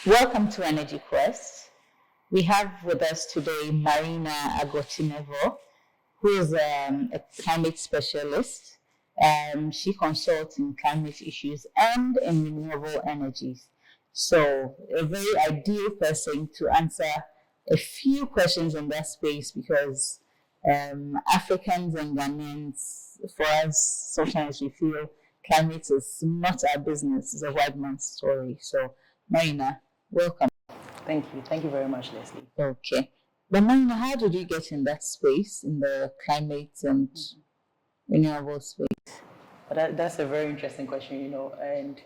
Welcome to Energy Quest. We have with us today Marina Agortimevor, who is a climate specialist. She consults in climate issues and in renewable energies. So, a very ideal person to answer a few questions in that space because Africans and Ghanaians, for us, sometimes we feel climate is not our business, it's a white man's story. So, Marina, welcome. Thank you. Thank you very much, Leslie. Okay. But Marina, how did you get in that space, in the climate and renewable space? But that's a very interesting question, and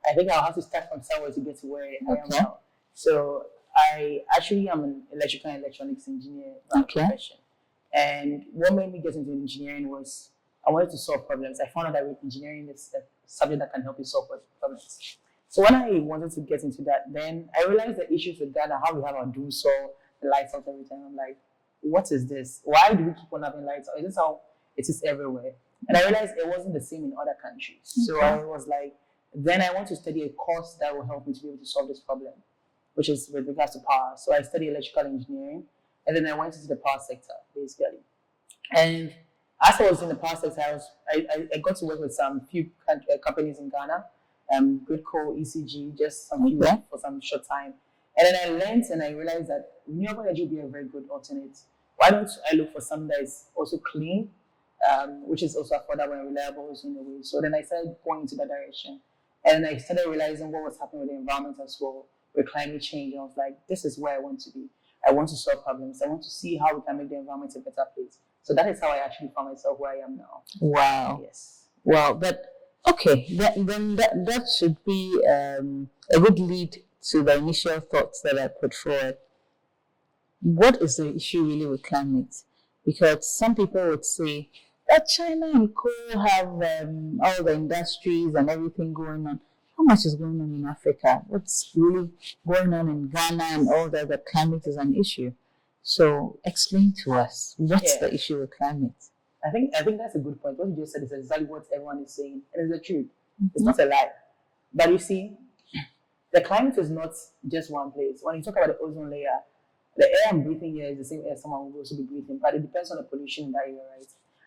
I think I'll have to start from somewhere to get to where I am now. So I actually am an electrical and electronics engineer by profession. And what made me get into engineering was I wanted to solve problems. I found out that engineering is a subject that can help you solve problems. So when I wanted to get into that, then I realized the issues with Ghana, how we have our doom saw, the lights out every time. I'm like, what is this? Why do we keep on having lights out? Is this how it is everywhere? And I realized it wasn't the same in other countries. So I was like, then I want to study a course that will help me to be able to solve this problem, which is with regards to power. So I studied electrical engineering, and then I went into the power sector, basically. And as I was in the power sector, I got to work with some few companies in Ghana, Goodco, ECG, just some few for some short time. And then I learned and I realized that renewable energy would be a very good alternate. Why don't I look for something that is also clean, which is also affordable and reliable also in a way. So then I started going into that direction. And I started realizing what was happening with the environment as well, with climate change. And I was like, this is where I want to be. I want to solve problems. I want to see how we can make the environment a better place. So that is how I actually found myself where I am now. Wow. Yes. Wow. But okay, then that should be a good lead to the initial thoughts that I put forward. What is the issue really with climate? Because some people would say that China and Co have all the industries and everything going on. How much is going on in Africa? What's really going on in Ghana and all that? The climate is an issue. So explain to us, what's the issue with climate? I think that's a good point. What you just said is exactly what everyone is saying. And it's the truth. It's not a lie. But you see, the climate is not just one place. When you talk about the ozone layer, the air I'm breathing here is the same air someone will also be breathing, but it depends on the pollution in that area, right?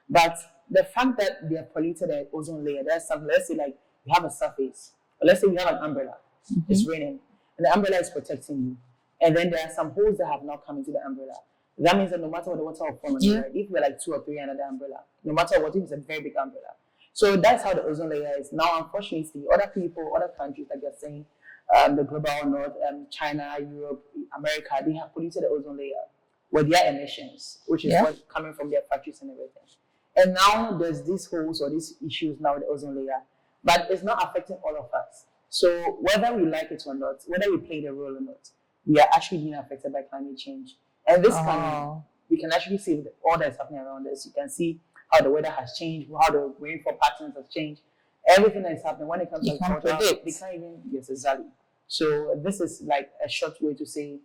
But the fact that they have polluted the ozone layer, there's something, let's say like you have a surface, or let's say you have an umbrella, it's raining, and the umbrella is protecting you. And then there are some holes that have not come into the umbrella. That means that no matter what the water will form, right, if we're like 2 or 3 under the umbrella, no matter what, it's a very big umbrella. So that's how the ozone layer is. Now, unfortunately, other people, other countries, like you're saying, the global north, China, Europe, America, they have polluted the ozone layer with their emissions, which is what's coming from their factories and everything. And now there's these holes or these issues now with the ozone layer, but it's not affecting all of us. So whether we like it or not, whether we play the role or not, we are actually being affected by climate change. And this we can actually see with all that's happening around us. You can see how the weather has changed, how the rainfall patterns have changed. Everything that is happening when it comes to agriculture, they can't even guess exactly. So this is like a short way to say,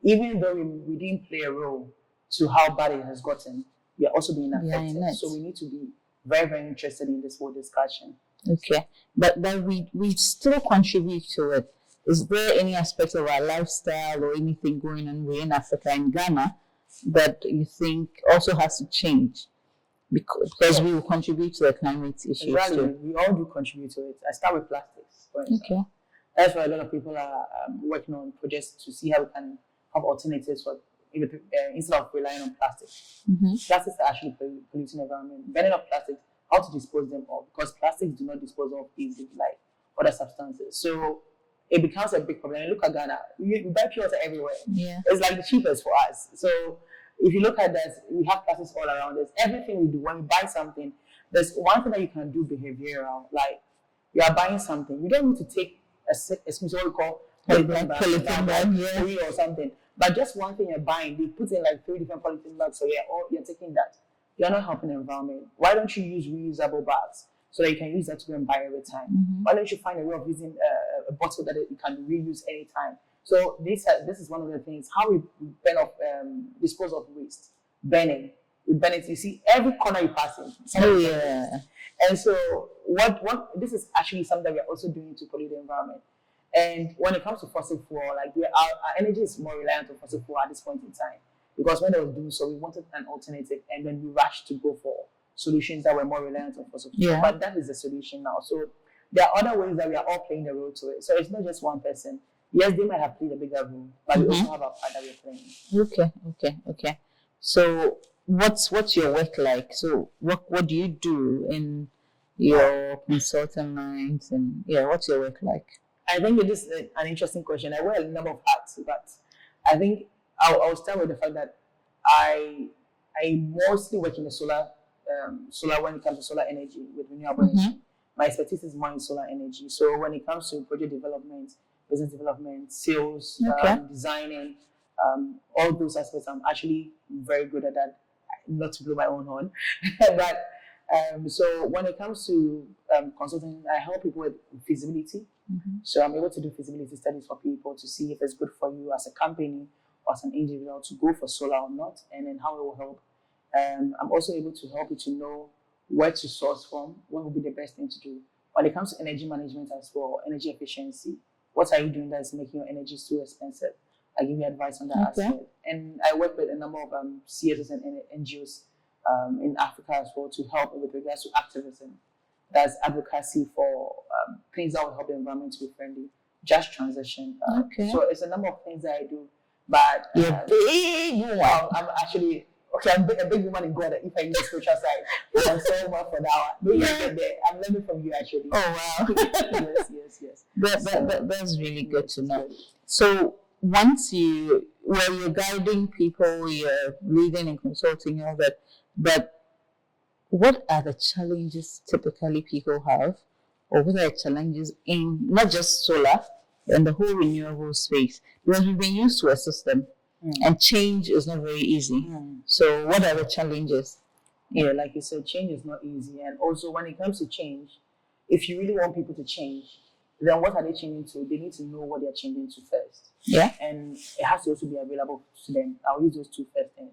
even though we didn't play a role to how bad it has gotten, we are also being affected. So we need to be very, very interested in this whole discussion. Okay, but we still contribute to it. Is there any aspect of our lifestyle or anything going on within Africa and Ghana that you think also has to change? Because we will contribute to the climate issue. Exactly, we all do contribute to it. I start with plastics, for instance. Okay. That's why a lot of people are working on projects to see how we can have alternatives for instead of relying on plastic. Plastics are actually polluting the environment. Burning of plastic, how to dispose them of, because plastics do not dispose of easily like other substances. So it becomes a big problem. And look at Ghana, we buy pure water everywhere. Yeah. It's like the cheapest for us. So if you look at that, we have plastics all around us. Everything we do, when we buy something, there's one thing that you can do behavioral, like you are buying something. You don't need to take what we call polythene bag or something. But just one thing you're buying, they put in like 3 different polythene bags, so you're taking that. You're not helping the environment. Why don't you use reusable bags so that you can use that to go and buy every time? Why don't you find a way of using a bottle that you can reuse anytime? So this is one of the things, how we burn off, dispose of waste, burning. We burn it, you see, every corner you pass in. And so what this is actually something that we're also doing to pollute the environment. And when it comes to fossil fuel, like our energy is more reliant on fossil fuel at this point in time. Because when they were doing so, we wanted an alternative, and then we rushed to go for solutions that were more reliant on fossil fuel. Yeah. But that is the solution now. So there are other ways that we are all playing the role to it. So it's not just one person. Yes, they might have played a bigger role, but we also have our part that we're playing. Okay. So what's your work like? So what do you do in your consultant lines, and what's your work like? I think it is an interesting question. I wear a number of hats, but I think I'll start with the fact that I mostly work in the solar when it comes to solar energy with renewable energy. My expertise is more in solar energy. So when it comes to project development, business development, sales, designing, all those aspects, I'm actually very good at that. Not to blow my own horn, but so when it comes to consulting, I help people with feasibility. So I'm able to do feasibility studies for people to see if it's good for you as a company or as an individual to go for solar or not, and then how it will help. I'm also able to help you to know where to source from, what will be the best thing to do. When it comes to energy management as well, energy efficiency, what are you doing that is making your energy too expensive? I give you advice on that aspect. And I work with a number of CSOs and NGOs in Africa as well to help with regards to activism. That's advocacy for things that will help the environment to be friendly, just transition. So it's a number of things that I do. But I'm actually I'm a big woman in God if I use the spiritual side. I'm so much for that one. Maybe I get there. I'm learning from you actually. Oh wow. yes. That's really good to know. So once you're guiding people, you're leading and consulting all that, but what are the challenges typically people have, or what are the challenges in not just solar, in the whole renewable space? Because we've been used to a system, and change is not very easy. So what are the challenges? Yeah, like you said, change is not easy. And also when it comes to change, if you really want people to change, then what are they changing to? They need to know what they're changing to first. Yeah. And it has to also be available to them. I'll use those two first things.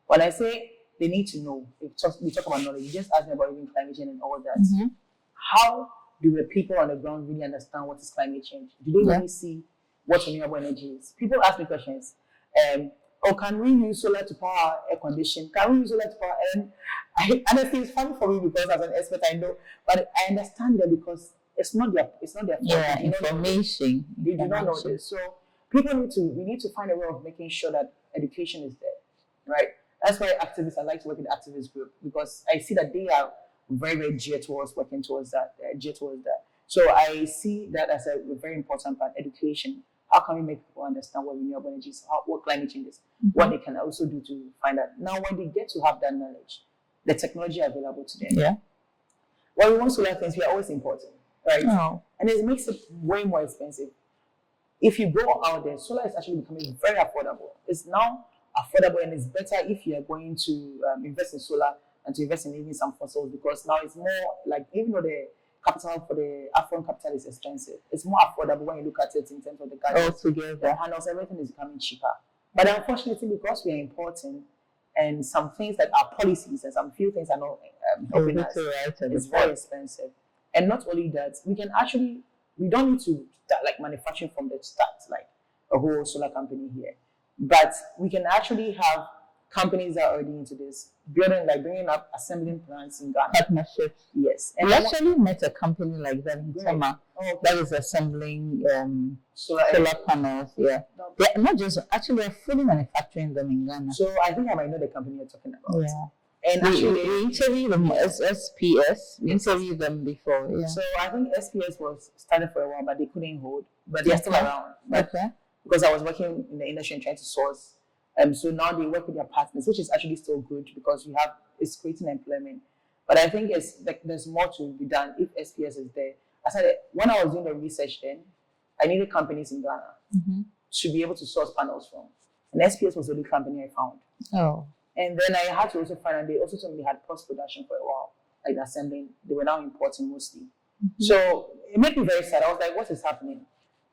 When I say they need to know, we talk about knowledge. You just asked me about even climate change and all that. How do the people on the ground really understand what is climate change? Do they really see what renewable energy is? People ask me questions. Can we use solar to power air conditioning? Can we use solar to power air? Honestly, it's funny for me because as an expert, I know, but I understand that because it's not their fault. Yeah, information. They do not know this. So we need to find a way of making sure that education is there, right? That's why activists, I like to work in the activist group because I see that they are very, very geared towards working towards that, So I see that as a very important part, education. How can we make people understand what renewable energy is, what climate change is, what they can also do to find out. Now, when they get to have that knowledge, the technology available to them. When we want solar things, we are always importing, right? And it makes it way more expensive. If you go out there, solar is actually becoming very affordable. It's now affordable, and it's better if you are going to invest in solar and to invest in even some fossils, because now it's more like, even though the capital for the upfront capital is expensive, it's more affordable when you look at it in terms of the gadgets, the handles, everything is becoming cheaper. But unfortunately, because we are importing, and some things like our policies and some few things are not helping us, it's very expensive. And not only that, we don't need to start like manufacturing from the start, like a whole solar company here. But we can actually have companies that are already into this, bringing up assembling plants in Ghana. Partnerships. Yes. And we actually met a company like that in Tama that is assembling solar panels. Yeah. They're not just, actually, they're fully manufacturing them in Ghana. So I think I might know the company you're talking about. Yeah. And we interviewed them as SPS. We interviewed them before. Yeah. So I think SPS was started for a while, but they couldn't hold. But they're still around. Because I was working in the industry and trying to source. So now they work with their partners, which is actually still good because it's creating employment. But I think it's like there's more to be done if SPS is there. I said when I was doing the research then, I needed companies in Ghana to be able to source panels from. And SPS was the only company I found. And then I had to also find out, they also told me they had post-production for a while, like assembling. They were now importing mostly. So it made me very sad. I was like, what is happening?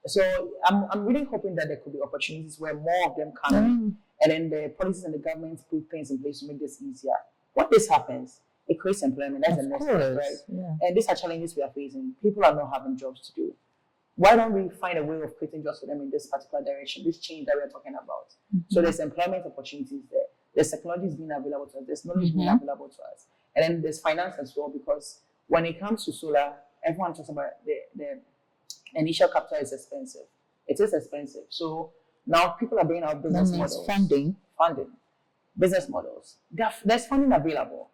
So I'm really hoping that there could be opportunities where more of them come in, and then the policies and the governments put things in place to make this easier. When this happens, it creates employment. That's the next step, right? Yeah. And these are challenges we are facing. People are not having jobs to do. why don't we find a way of creating jobs for them in this particular direction, this change that we're talking about? So there's employment opportunities there. There's technologies being available to us. There's knowledge being available to us. And then there's finance as well, because when it comes to solar, everyone talks about the initial capital is expensive. It is expensive. So now people are bringing out business models. Funding. Business models. There's funding available.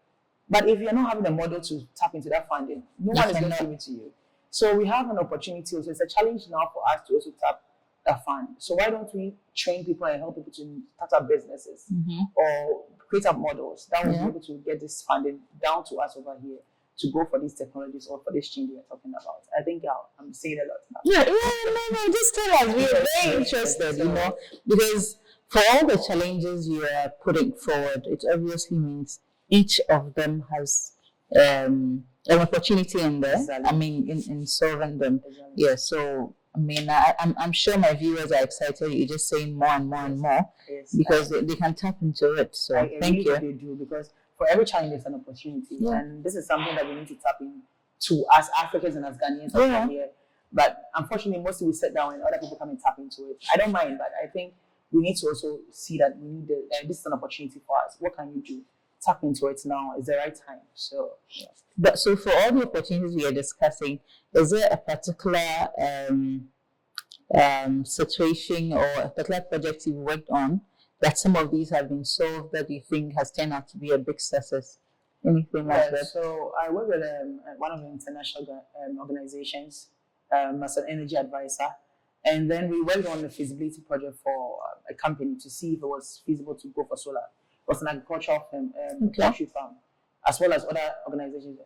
But if you're not having a model to tap into that funding, no one is going to give it to you. So we have an opportunity. So it's a challenge now for us to also tap that fund. So why don't we train people and help people to start up businesses or create up models that will be able to get this funding down to us over here to go for these technologies or for this change we're talking about. I think I'm saying a lot now. No, just tell us. We are very interested, because for all the challenges you are putting forward, it obviously means each of them has an opportunity in there. Exactly. I mean, in solving them. Exactly. Yeah, so I mean, I'm sure my viewers are excited. You're just saying more and more and more because they can tap into it. So thank you. They do, because for every challenge there's an opportunity, and this is something that we need to tap into as Africans and as Ghanaians over here. But unfortunately, mostly we sit down and other people come and tap into it. I don't mind, but I think we need to also see that we need this is an opportunity for us. What can you do? Tap into it now. It's the right time. So, But so for all the opportunities we are discussing, is there a particular situation or a particular project you've worked on that some of these have been solved that you think has turned out to be a big success? Anything like that? So I work with one of the international organizations as an energy advisor. And then we worked on a feasibility project for a company to see if it was feasible to go for solar. It was an agricultural farm, as well as other organizations,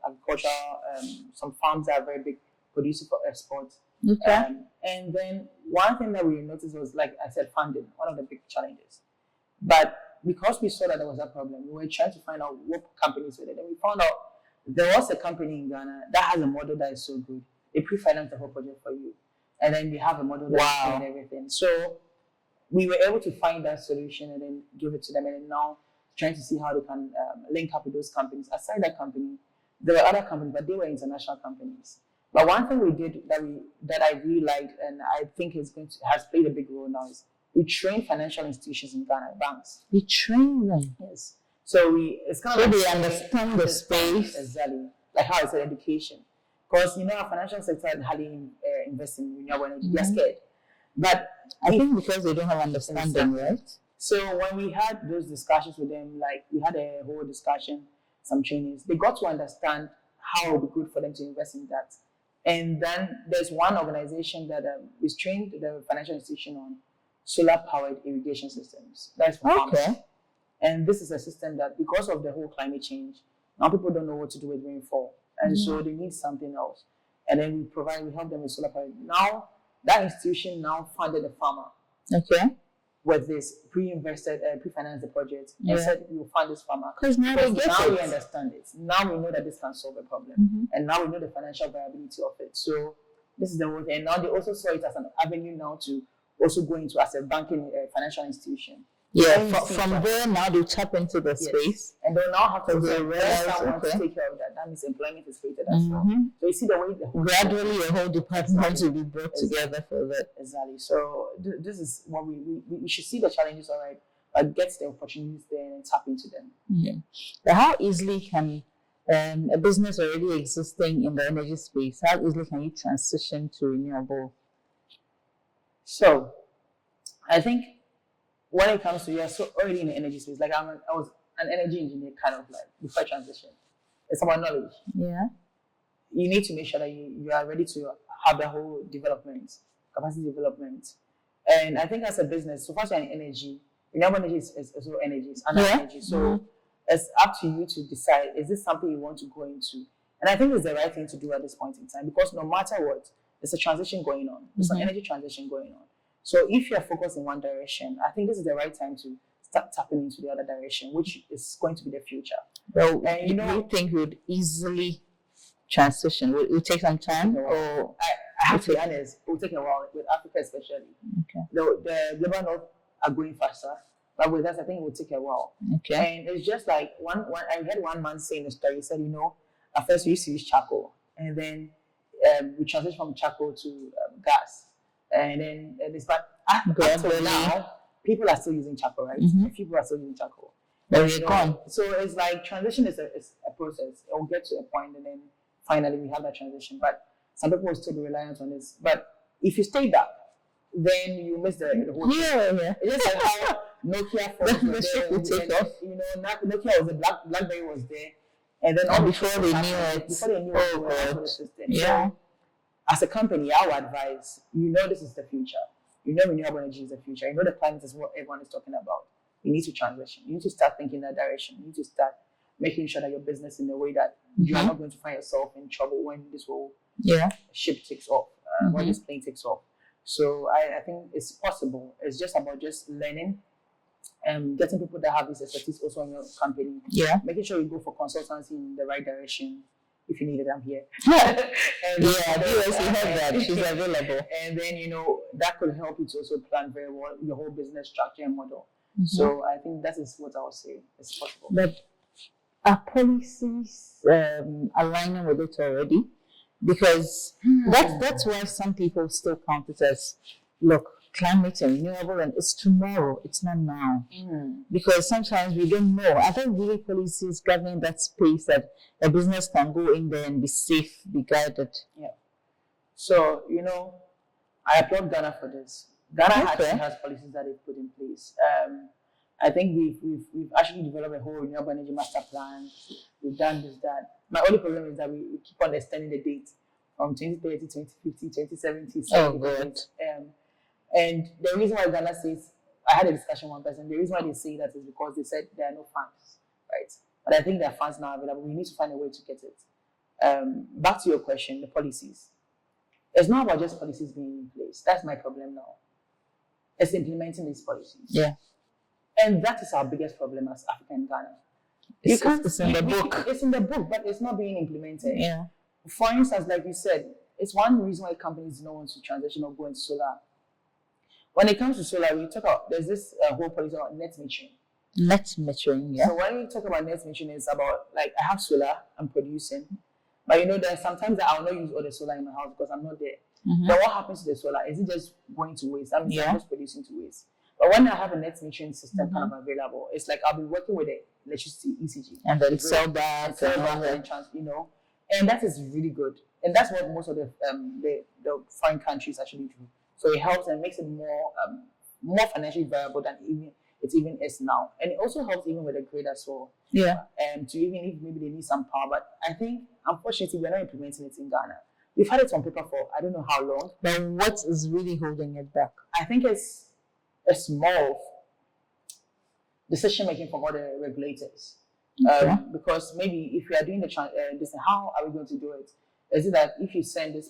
some farms that are very big, producing for export. And then one thing that we noticed was, like I said, funding, one of the big challenges. But because we saw that there was a problem, we were trying to find out what companies were there. And we found out there was a company in Ghana that has a model that is so good. They pre-finance the whole project for you. And then we have a model that and everything. So we were able to find that solution and then give it to them. And then now trying to see how they can link up with those companies. Aside that company, there were other companies, but they were international companies. But one thing we did that I really liked, and I think has played a big role now, is we train financial institutions in Ghana, banks. We train them. Yes. So it's kind of they understand the space. Exactly. Like how I said, education. Because our financial sector hardly invest in renewable energy. They're scared. But I think because they don't have understanding, right? So when we had those discussions with them, like we had a whole discussion, some trainings, they got to understand how it would be good for them to invest in that. And then there's one organization that is trained the financial institution on solar-powered irrigation systems. That's for farmers. And this is a system that, because of the whole climate change, now people don't know what to do with rainfall. And so they need something else. And then we help them with solar power. Now, that institution now funded a farmer. With this pre-financed the project and said, you fund this farmer. Because now we understand it. Now we know that this can solve a problem. And now we know the financial viability of it. So this is the whole thing. And now they also saw it as an avenue now to also go into as a banking financial institution. From there now they tap into the space. And they'll now have to someone to take care of that. That means employment is created as well. So you see the way gradually a whole department will be brought together for that. Exactly. So this is what we should see the challenges, all right, but get the opportunities there and tap into them. But how easily can a business already existing in the energy space, how easily can you transition to renewable? So I think when it comes to, you're so already in the energy space, like I was an energy engineer kind of like before transition. It's about knowledge. You need to make sure that you are ready to have the whole development, capacity development. And I think as a business, so far as you're in energy, renewable energy is also energy, it's under energy. So it's up to you to decide, is this something you want to go into? And I think it's the right thing to do at this point in time, because no matter what, there's a transition going on. There's an energy transition going on. So if you're focused in one direction, I think this is the right time to start tapping into the other direction, which is going to be the future. Well, and you think would easily transition? Will take some time? Or I have to be honest, it will take a while, with Africa especially. The global north are going faster, but with us, I think it will take a while. And it's just like I heard one man saying a story. He said, at first we used to use charcoal, and then we transitioned from charcoal to gas, and then up till now, people are still using charcoal, right? People are still using charcoal. But we're gone. So it's like transition is a process. It will get to a point, and then finally we have that transition. But some people will still be reliant on this. But if you stay back, then you miss the whole thing. Yeah. It's just like how Nokia phones were there. Nokia was BlackBerry was there, and then all before they knew it, the system. Yeah. So, as a company, I would advise, this is the future. Renewable energy is the future. The climate is what everyone is talking about. You need to transition. You need to start thinking that direction. You need to start making sure that your business in a way that you are not going to find yourself in trouble when this whole ship takes off, when this plane takes off. So I think it's possible. It's just about just learning and getting people that have this expertise also in your company. Yeah. Making sure you go for consultancy in the right direction. If you need it, I'm here. viewers, you heard that. She's available. And then, that could help you to also plan very well your whole business structure and model. So I think that is what I would say. It's possible. But are policies aligning with it already? Because that's why some people still count it as, look, climate and renewable, and it's tomorrow, it's not now. Because sometimes we don't know. Are there really policies governing that space that a business can go in there and be safe, be guided? Yeah. So, I applaud Ghana for this. Ghana actually has policies that they've put in place. I think we've actually developed a whole renewable energy master plan. We've done this, that. My only problem is that we keep on extending the date from 2030, 2050, 2070. Oh, good. And the reason why Ghana says, I had a discussion with one person, the reason why they say that is because they said there are no funds, right? But I think there are funds now available. We need to find a way to get it. Back to your question, the policies. It's not about just policies being in place. That's my problem now. It's implementing these policies. Yeah. And that is our biggest problem as African Ghana. It's in the book. It's in the book, but it's not being implemented. Yeah. For instance, like you said, it's one reason why companies don't want to transition or go into solar. When it comes to solar, we talk about, there's this whole policy about net metering. Net metering, yeah. So when we talk about net metering, it's about, like, I have solar, I'm producing, but there's sometimes that I'll not use all the solar in my house because I'm not there. Then what happens to the solar? Is it just going to waste? I'm just producing to waste. But when I have a net metering system kind of available, it's like I'll be working with the electricity ECG. And then sell that. And that is really good. And that's what most of the foreign countries actually do. So it helps and makes it more financially viable than it even is now. And it also helps even with the grid as well. Yeah. And to even if maybe they need some power. But I think, unfortunately, we're not implementing it in Ghana. We've had it on paper for I don't know how long. But what is really holding it back? I think it's a small decision making from all the regulators. Because maybe if we are doing this, how are we going to do it? Is it that if you send this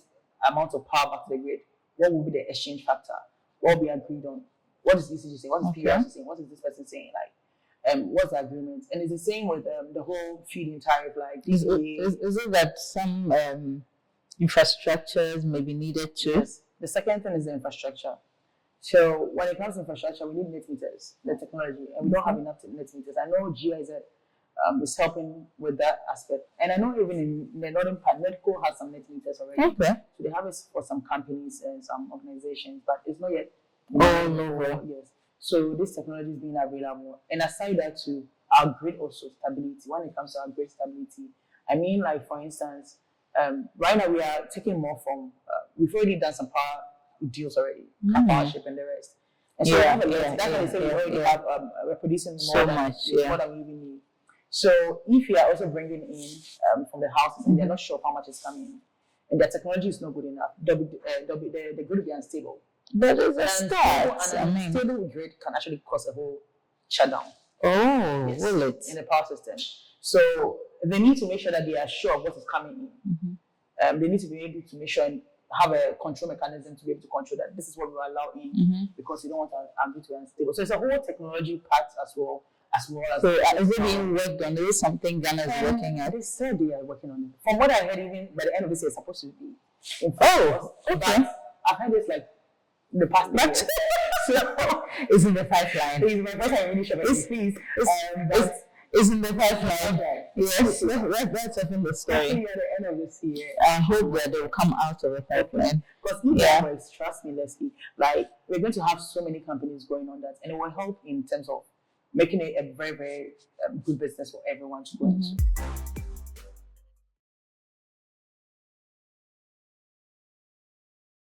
amount of power back to the grid, what will be the exchange factor? What will be agreed on? What is ECG saying? What is PE-GhIE saying? What is this person saying? Like, what's the agreement? And it's the same with the whole feed-in tariff. Like, is it that some infrastructures may be needed too? Yes. The second thing is the infrastructure. So when it comes to infrastructure, we need net meters, the technology, and we don't have enough net meters. I know GIZ is helping with that aspect, and I know even in the northern part, Medco has some net meters already. Okay. So they have it for some companies and some organizations, but it's not yet. No. Yes. So this technology is being available, and aside that too, our grid also stability. When it comes to our grid stability, I mean, like for instance, right now we are taking more from. We've already done some power deals already, partnership and the rest. And so we have that's why they say we already have we're producing more than we even need. So if you are also bringing in from the houses and they're not sure how much is coming in, and the technology is not good enough, the grid will be unstable. But it's a start. An unstable grid can actually cause a whole shutdown. Oh, yes, will it? In the power system. So they need to make sure that they are sure of what is coming in. They need to be able to make sure and have a control mechanism to be able to control that this is what we allow in because you don't want our grid to be unstable. So it's a whole technology part as well as so is it being worked on? Is it something Ghana is working at? They said they are working on it. From what I heard, even by the end of this year, it's supposed to be. Okay. I've heard this like the past year. So it's in the pipeline. It's my first time really sure, please. It's in the pipeline. Yes, that's often the I story. think at the end of this year, I hope that they'll come out of the pipeline. because e-commerce, trust me, Leslie, like we're going to have so many companies going on that, and it will help in terms of making it a very, very good business for everyone to go into.